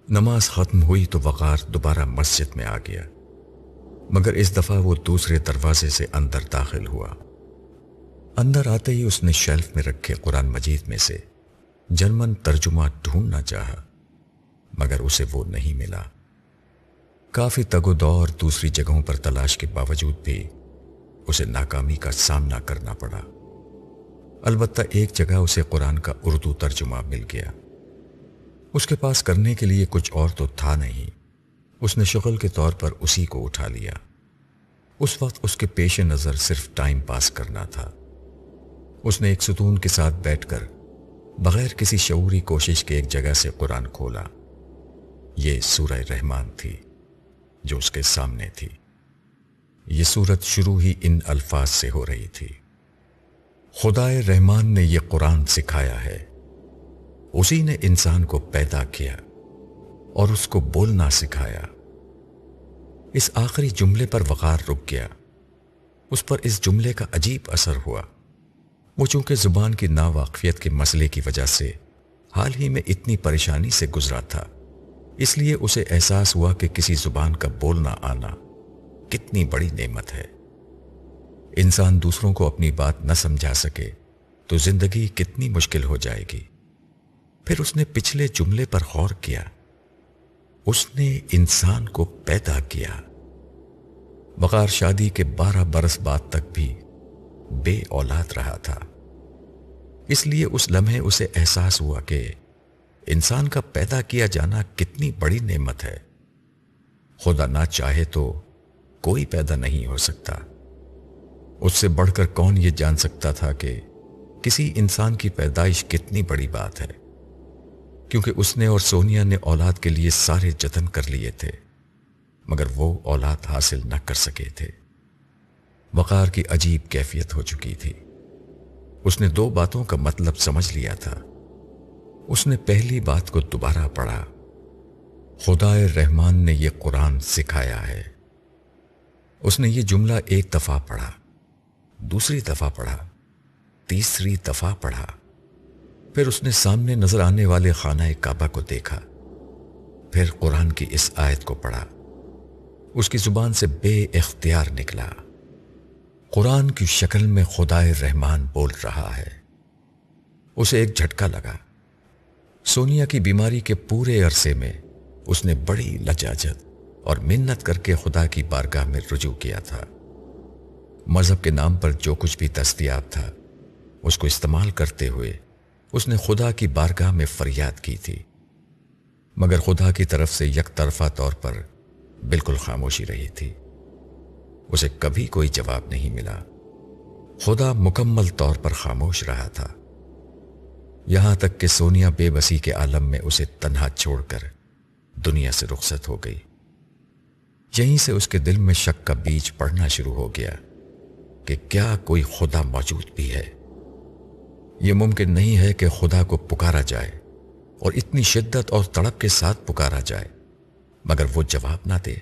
نماز ختم ہوئی تو وقار دوبارہ مسجد میں آ گیا، مگر اس دفعہ وہ دوسرے دروازے سے اندر داخل ہوا۔ اندر آتے ہی اس نے شیلف میں رکھے قرآن مجید میں سے جرمن ترجمہ ڈھونڈنا چاہا، مگر اسے وہ نہیں ملا۔ کافی تگ و دو اور دوسری جگہوں پر تلاش کے باوجود بھی اسے ناکامی کا سامنا کرنا پڑا۔ البتہ ایک جگہ اسے قرآن کا اردو ترجمہ مل گیا۔ اس کے پاس کرنے کے لیے کچھ اور تو تھا نہیں، اس نے شغل کے طور پر اسی کو اٹھا لیا۔ اس وقت اس کے پیش نظر صرف ٹائم پاس کرنا تھا۔ اس نے ایک ستون کے ساتھ بیٹھ کر بغیر کسی شعوری کوشش کے ایک جگہ سے قرآن کھولا۔ یہ سورہ رحمان تھی جو اس کے سامنے تھی۔ یہ سورت شروع ہی ان الفاظ سے ہو رہی تھی: خدائے رحمان نے یہ قرآن سکھایا ہے، اسی نے انسان کو پیدا کیا اور اس کو بولنا سکھایا۔ اس آخری جملے پر وقار رک گیا۔ اس پر اس جملے کا عجیب اثر ہوا۔ وہ چونکہ زبان کی ناواقفیت کے مسئلے کی وجہ سے حال ہی میں اتنی پریشانی سے گزرا تھا، اس لیے اسے احساس ہوا کہ کسی زبان کا بولنا آنا کتنی بڑی نعمت ہے۔ انسان دوسروں کو اپنی بات نہ سمجھا سکے تو زندگی کتنی مشکل ہو جائے گی۔ پھر اس نے پچھلے جملے پر غور کیا: اس نے انسان کو پیدا کیا۔ وقار شادی کے 12 برس بعد تک بھی بے اولاد رہا تھا، اس لیے اس لمحے اسے احساس ہوا کہ انسان کا پیدا کیا جانا کتنی بڑی نعمت ہے۔ خدا نہ چاہے تو کوئی پیدا نہیں ہو سکتا۔ اس سے بڑھ کر کون یہ جان سکتا تھا کہ کسی انسان کی پیدائش کتنی بڑی بات ہے، کیونکہ اس نے اور سونیا نے اولاد کے لیے سارے جتن کر لیے تھے، مگر وہ اولاد حاصل نہ کر سکے تھے۔ وقار کی عجیب کیفیت ہو چکی تھی۔ اس نے 2 باتوں کا مطلب سمجھ لیا تھا۔ اس نے پہلی بات کو دوبارہ پڑھا: خدائے رحمان نے یہ قرآن سکھایا ہے۔ اس نے یہ جملہ ایک دفعہ پڑھا، دوسری دفعہ پڑھا، تیسری دفعہ پڑھا۔ پھر اس نے سامنے نظر آنے والے خانہ کعبہ کو دیکھا، پھر قرآن کی اس آیت کو پڑھا۔ اس کی زبان سے بے اختیار نکلا: قرآن کی شکل میں خدائے رحمان بول رہا ہے۔ اسے ایک جھٹکا لگا۔ سونیا کی بیماری کے پورے عرصے میں اس نے بڑی لجاجت اور منت کر کے خدا کی بارگاہ میں رجوع کیا تھا۔ مذہب کے نام پر جو کچھ بھی دستیاب تھا اس کو استعمال کرتے ہوئے اس نے خدا کی بارگاہ میں فریاد کی تھی، مگر خدا کی طرف سے یک طرفہ طور پر بالکل خاموشی رہی تھی۔ اسے کبھی کوئی جواب نہیں ملا۔ خدا مکمل طور پر خاموش رہا تھا، یہاں تک کہ سونیا بے بسی کے عالم میں اسے تنہا چھوڑ کر دنیا سے رخصت ہو گئی۔ یہیں سے اس کے دل میں شک کا بیج پڑنا شروع ہو گیا کہ کیا کوئی خدا موجود بھی ہے؟ یہ ممکن نہیں ہے کہ خدا کو پکارا جائے اور اتنی شدت اور تڑپ کے ساتھ پکارا جائے مگر وہ جواب نہ دے۔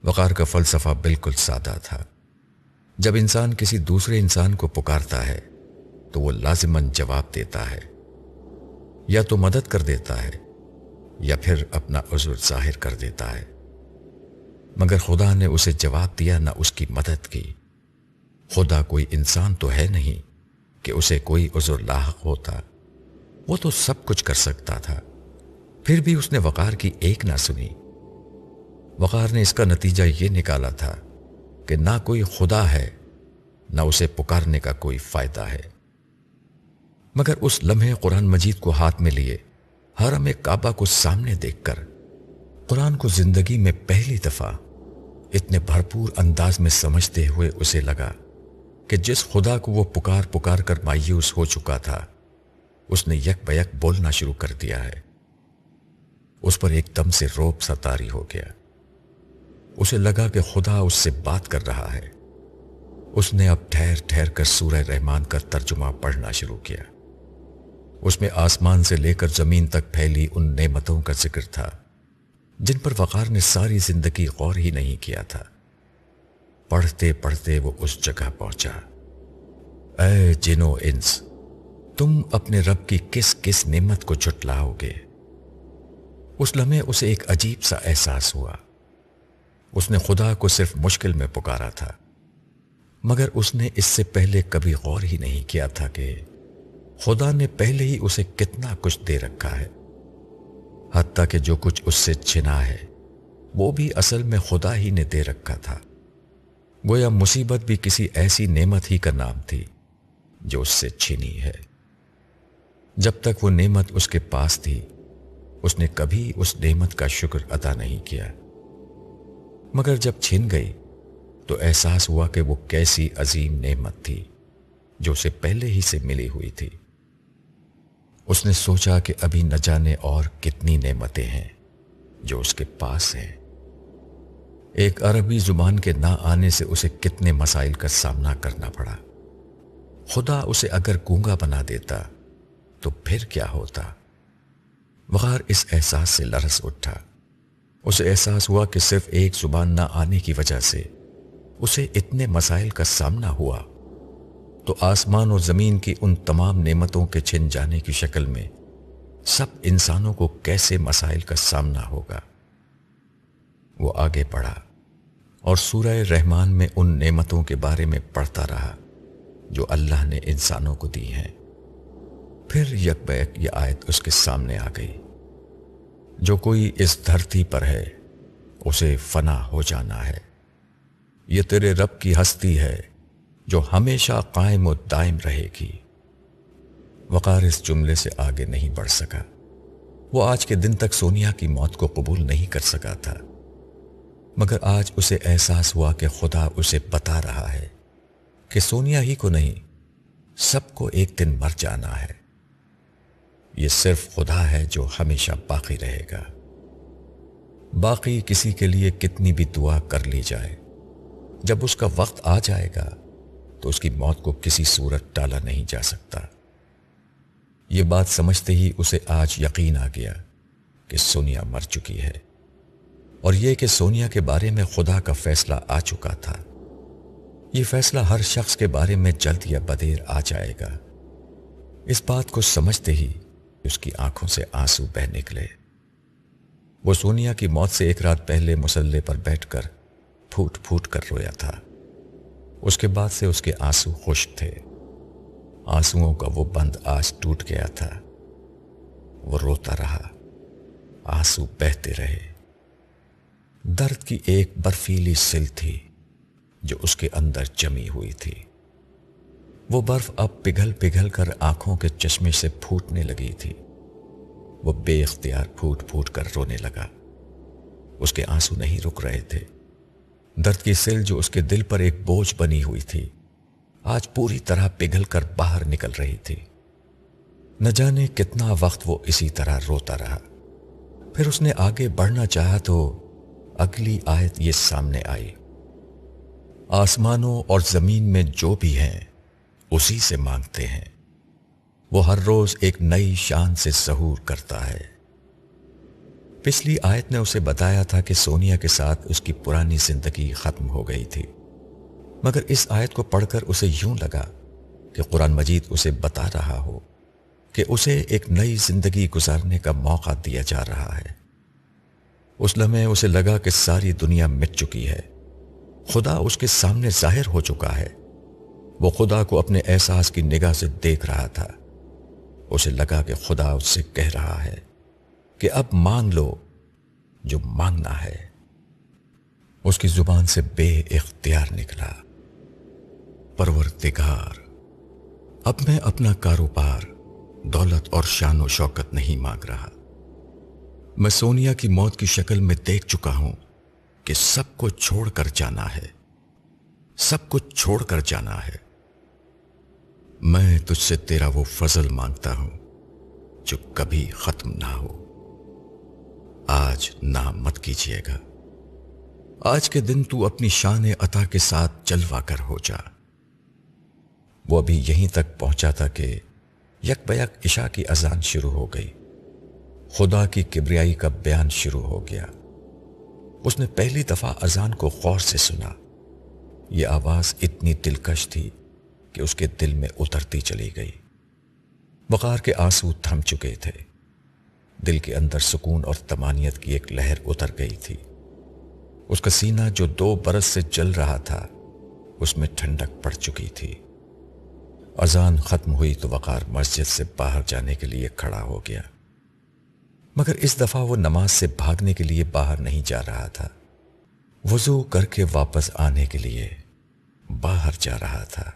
وقار کا فلسفہ بالکل سادہ تھا۔ جب انسان کسی دوسرے انسان کو پکارتا ہے تو وہ لازماً جواب دیتا ہے، یا تو مدد کر دیتا ہے یا پھر اپنا عذر ظاہر کر دیتا ہے، مگر خدا نے اسے جواب دیا نہ اس کی مدد کی۔ خدا کوئی انسان تو ہے نہیں کہ اسے کوئی عذر لاحق ہوتا، وہ تو سب کچھ کر سکتا تھا۔ پھر بھی اس نے وقار کی ایک نہ سنی۔ وقار نے اس کا نتیجہ یہ نکالا تھا کہ نہ کوئی خدا ہے نہ اسے پکارنے کا کوئی فائدہ ہے۔ مگر اس لمحے قرآن مجید کو ہاتھ میں لیے، حرم کعبہ کو سامنے دیکھ کر، قرآن کو زندگی میں پہلی دفعہ اتنے بھرپور انداز میں سمجھتے ہوئے اسے لگا کہ جس خدا کو وہ پکار پکار کر مایوس ہو چکا تھا اس نے یک بیک بولنا شروع کر دیا ہے۔ اس پر ایک دم سے رعب سا طاری ہو گیا۔ اسے لگا کہ خدا اس سے بات کر رہا ہے۔ اس نے اب ٹھہر ٹھہر کر سورہ رحمان کا ترجمہ پڑھنا شروع کیا۔ اس میں آسمان سے لے کر زمین تک پھیلی ان نعمتوں کا ذکر تھا جن پر وقار نے ساری زندگی غور ہی نہیں کیا تھا۔ پڑھتے پڑھتے وہ اس جگہ پہنچا: اے جن و انس، تم اپنے رب کی کس کس نعمت کو جھٹلاؤ گے؟ اس لمحے اسے ایک عجیب سا احساس ہوا۔ اس نے خدا کو صرف مشکل میں پکارا تھا، مگر اس نے اس سے پہلے کبھی غور ہی نہیں کیا تھا کہ خدا نے پہلے ہی اسے کتنا کچھ دے رکھا ہے، حتیٰ کہ جو کچھ اس سے چھنا ہے وہ بھی اصل میں خدا ہی نے دے رکھا تھا۔ گویا مصیبت بھی کسی ایسی نعمت ہی کا نام تھی جو اس سے چھینی ہے۔ جب تک وہ نعمت اس کے پاس تھی اس نے کبھی اس نعمت کا شکر ادا نہیں کیا، مگر جب چھن گئی تو احساس ہوا کہ وہ کیسی عظیم نعمت تھی جو اسے پہلے ہی سے ملی ہوئی تھی۔ اس نے سوچا کہ ابھی نہ جانے اور کتنی نعمتیں ہیں جو اس کے پاس ہیں۔ ایک عربی زبان کے نہ آنے سے اسے کتنے مسائل کا سامنا کرنا پڑا۔ خدا اسے اگر گونگا بنا دیتا تو پھر کیا ہوتا؟ وقار اس احساس سے لرز اٹھا۔ اسے احساس ہوا کہ صرف ایک زبان نہ آنے کی وجہ سے اسے اتنے مسائل کا سامنا ہوا، تو آسمان اور زمین کی ان تمام نعمتوں کے چھن جانے کی شکل میں سب انسانوں کو کیسے مسائل کا سامنا ہوگا؟ وہ آگے بڑھا اور سورہ رحمان میں ان نعمتوں کے بارے میں پڑھتا رہا جو اللہ نے انسانوں کو دی ہیں۔ پھر یک بیک یہ آیت اس کے سامنے آ گئی، جو کوئی اس دھرتی پر ہے اسے فنا ہو جانا ہے، یہ تیرے رب کی ہستی ہے جو ہمیشہ قائم و دائم رہے گی۔ وقار اس جملے سے آگے نہیں بڑھ سکا۔ وہ آج کے دن تک سونیا کی موت کو قبول نہیں کر سکا تھا، مگر آج اسے احساس ہوا کہ خدا اسے بتا رہا ہے کہ سونیا ہی کو نہیں، سب کو ایک دن مر جانا ہے۔ یہ صرف خدا ہے جو ہمیشہ باقی رہے گا۔ باقی کسی کے لیے کتنی بھی دعا کر لی جائے، جب اس کا وقت آ جائے گا تو اس کی موت کو کسی صورت ٹالا نہیں جا سکتا۔ یہ بات سمجھتے ہی اسے آج یقین آ گیا کہ سونیا مر چکی ہے، اور یہ کہ سونیا کے بارے میں خدا کا فیصلہ آ چکا تھا۔ یہ فیصلہ ہر شخص کے بارے میں جلد یا بدیر آ جائے گا۔ اس بات کو سمجھتے ہی اس کی آنکھوں سے آنسو بہہ نکلے۔ وہ سونیا کی موت سے ایک رات پہلے مصلے پر بیٹھ کر پھوٹ پھوٹ کر رویا تھا۔ اس کے بعد سے اس کے آنسو خشک تھے۔ آنسوؤں کا وہ بند آج ٹوٹ گیا تھا۔ وہ روتا رہا، آنسو بہتے رہے۔ درد کی ایک برفیلی سل تھی جو اس کے اندر جمی ہوئی تھی۔ وہ برف اب پگھل پگھل کر آنکھوں کے چشمے سے پھوٹنے لگی تھی۔ وہ بے اختیار پھوٹ پھوٹ کر رونے لگا۔ اس کے آنسو نہیں رک رہے تھے۔ درد کی سل جو اس کے دل پر ایک بوجھ بنی ہوئی تھی آج پوری طرح پگھل کر باہر نکل رہی تھی۔ نہ جانے کتنا وقت وہ اسی طرح روتا رہا۔ پھر اس نے آگے بڑھنا چاہا تو اگلی آیت یہ سامنے آئی، آسمانوں اور زمین میں جو بھی ہیں اسی سے مانگتے ہیں، وہ ہر روز ایک نئی شان سے ظہور کرتا ہے۔ پچھلی آیت نے اسے بتایا تھا کہ سونیا کے ساتھ اس کی پرانی زندگی ختم ہو گئی تھی، مگر اس آیت کو پڑھ کر اسے یوں لگا کہ قرآن مجید اسے بتا رہا ہو کہ اسے ایک نئی زندگی گزارنے کا موقع دیا جا رہا ہے۔ اس لمحے اسے لگا کہ ساری دنیا مٹ چکی ہے، خدا اس کے سامنے ظاہر ہو چکا ہے۔ وہ خدا کو اپنے احساس کی نگاہ سے دیکھ رہا تھا۔ اسے لگا کہ خدا اس سے کہہ رہا ہے کہ اب مانگ لو جو مانگنا ہے۔ اس کی زبان سے بے اختیار نکلا، پروردگار، اب میں اپنا کاروبار، دولت اور شان و شوکت نہیں مانگ رہا۔ میں سونیا کی موت کی شکل میں دیکھ چکا ہوں کہ سب کو چھوڑ کر جانا ہے، سب کچھ چھوڑ کر جانا ہے۔ میں تجھ سے تیرا وہ فضل مانگتا ہوں جو کبھی ختم نہ ہو۔ آج نام مت کیجیے گا۔ آج کے دن تو اپنی شان عطا کے ساتھ جلوہ گر ہو جا۔ وہ ابھی یہیں تک پہنچا تھا کہ یک بیک عشاء کی اذان شروع ہو گئی۔ خدا کی کبریائی کا بیان شروع ہو گیا۔ اس نے پہلی دفعہ اذان کو غور سے سنا۔ یہ آواز اتنی دلکش تھی کہ اس کے دل میں اترتی چلی گئی۔ وقار کے آنسو تھم چکے تھے۔ دل کے اندر سکون اور طمانینت کی ایک لہر اتر گئی تھی۔ اس کا سینہ جو 2 برس سے جل رہا تھا اس میں ٹھنڈک پڑ چکی تھی۔ اذان ختم ہوئی تو وقار مسجد سے باہر جانے کے لیے کھڑا ہو گیا، مگر اس دفعہ وہ نماز سے بھاگنے کے لیے باہر نہیں جا رہا تھا، وضو کر کے واپس آنے کے لیے باہر جا رہا تھا۔